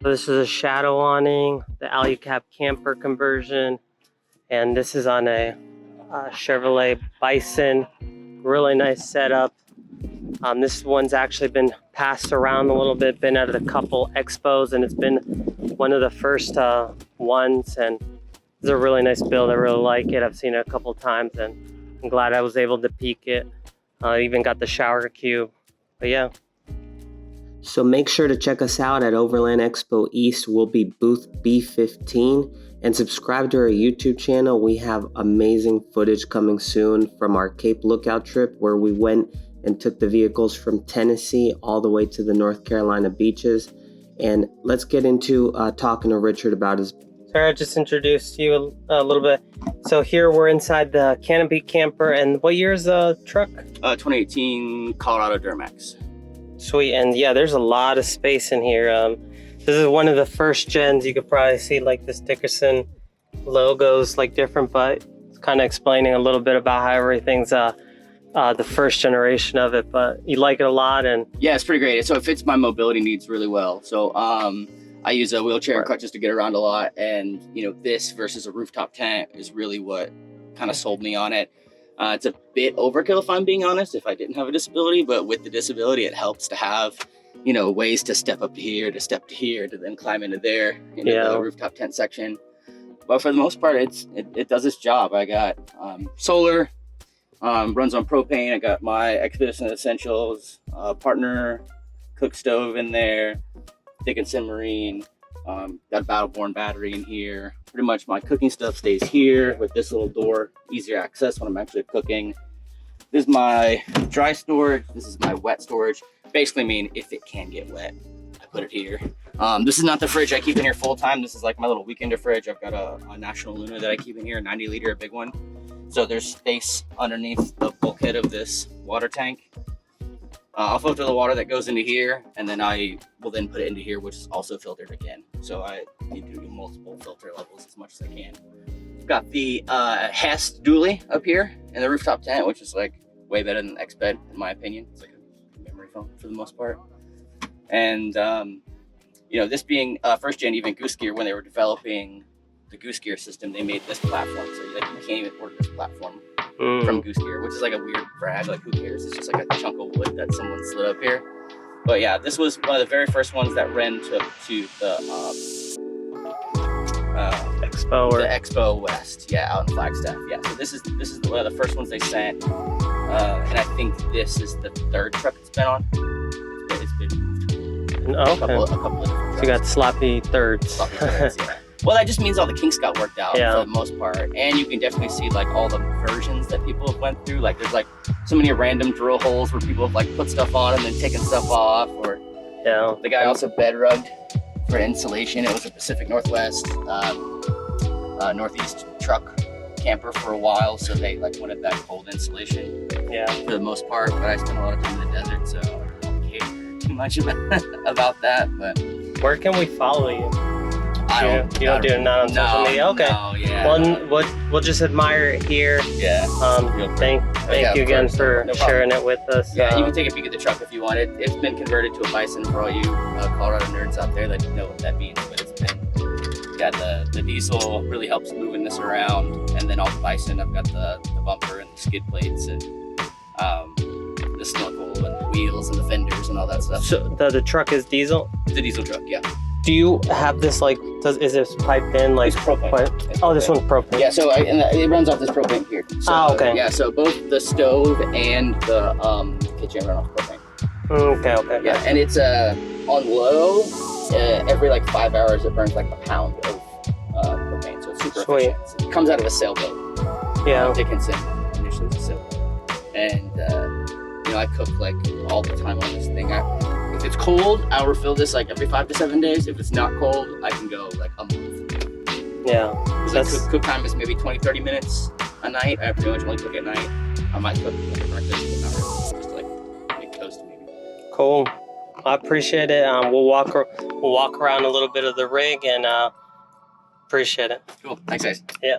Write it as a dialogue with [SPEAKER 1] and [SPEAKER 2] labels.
[SPEAKER 1] This is a shadow awning, the AluCab camper conversion, and this is on a Chevrolet Bison. Really nice setup. This one's actually been passed around a little bit, been at a couple expos, and it's been one of the first ones, and it's a really nice build. I really like it. I've seen it a couple times, and I'm glad I was able to peek it. Even got the shower cube, but yeah. So make sure to check us out at Overland Expo East. We'll be booth B15, and subscribe to our YouTube channel. We have amazing footage coming soon from our Cape Lookout trip, where we went and took the vehicles from Tennessee all the way to the North Carolina beaches. And let's get into talking to Richard about his. Sarah just introduced you a little bit. So here we're inside the Canopy camper, and what year is the truck?
[SPEAKER 2] 2018 Colorado Duramax.
[SPEAKER 1] Sweet. And yeah, there's a lot of space in here. This is one of the first gens. You could probably see like this Dickerson logos like different, but it's kind of explaining a little bit about how everything's the first generation of it. But you like it a lot. And
[SPEAKER 2] yeah, it's pretty great. So it fits my mobility needs really well. So I use a wheelchair and crutches to get around a lot, and you know, this versus a rooftop tent is really what kind of sold me on it. It's a bit overkill, if I'm being honest, if I didn't have a disability, but with the disability, it helps to have, you know, ways to step up to here, to step to here, to then climb into there, into the rooftop tent section. But for the most part, it does its job. I got solar, runs on propane. I got my Expedition Essentials partner cook stove in there, Dickinson Marine. Got a Battleborn battery in here. Pretty much my cooking stuff stays here with this little door, easier access when I'm actually cooking. This is my dry storage. This is my wet storage. Basically mean if it can get wet, I put it here. This is not the fridge I keep in here full time. This is like my little weekender fridge. I've got a National Luna that I keep in here, a 90 liter, a big one. So there's space underneath the bulkhead of this water tank. I'll filter the water that goes into here, and then I will then put it into here, which is also filtered again. So I need to do multiple filter levels as much as I can. I've got the Hess dually up here in the rooftop tent, which is like way better than the X-Bed in my opinion. It's like a memory foam for the most part. And you know, this being first gen even Goose Gear, when they were developing the Goose Gear system, they made this platform. So like you can't even order this platform from Goose Gear, which is like a weird brag. Like, who cares? It's just like a chunk of wood that someone slid up here. But yeah, this was one of the very first ones that Ren took to the Expo West. Yeah, out in Flagstaff. Yeah, so this is one of the first ones they sent, and I think this is the third truck it's been on. It's been a couple of different trucks.
[SPEAKER 1] So you got sloppy thirds.
[SPEAKER 2] Sloppy thirds, yeah. Well, that just means all the kinks got worked out for the most part. And you can definitely see like all the versions that people have went through. Like there's like so many random drill holes where people have like put stuff on and then taken stuff off. Or the guy also bed rugged for insulation. It was a Pacific Northwest, Northeast truck camper for a while. So they like wanted that cold insulation for the most part. But I spent a lot of time in the desert, so I don't care too much about that. But
[SPEAKER 1] where can we follow you? You don't do it on social media? Okay.
[SPEAKER 2] No, yeah.
[SPEAKER 1] Well, we'll just admire it here.
[SPEAKER 2] Yeah.
[SPEAKER 1] Thank you again for sharing it with us.
[SPEAKER 2] Yeah, you can take a peek at the truck if you want. It's been converted to a Bison for all you Colorado nerds out there that know what that means. But it's been, the diesel really helps moving this around, and then all the Bison. I've got the bumper and the skid plates and the snorkel and the wheels and the fenders and all that stuff.
[SPEAKER 1] So the truck is diesel?
[SPEAKER 2] The diesel truck, yeah.
[SPEAKER 1] Do you have this like? Is this piped in like?
[SPEAKER 2] It's propane.
[SPEAKER 1] This one's propane.
[SPEAKER 2] Yeah, so it runs off this propane here. So,
[SPEAKER 1] okay.
[SPEAKER 2] Yeah, so both the stove and the kitchen run off propane.
[SPEAKER 1] Okay.
[SPEAKER 2] Yeah, and it's on low. Every like 5 hours, it burns like a pound of propane, so it's super efficient. It comes out of a sailboat.
[SPEAKER 1] Yeah.
[SPEAKER 2] Dickinson initially was a sailboat, and you know, I cook like all the time on this thing. If it's cold, I'll refill this like every 5 to 7 days. If it's not cold, I can go like a month.
[SPEAKER 1] Yeah.
[SPEAKER 2] Because cook time is maybe 20-30 minutes a night. I pretty much only cook at night. I might cook like breakfast, but not really. Just like make toast maybe.
[SPEAKER 1] Cool. I appreciate it. We'll walk around a little bit of the rig and appreciate it.
[SPEAKER 2] Cool. Thanks, guys.
[SPEAKER 1] Yeah.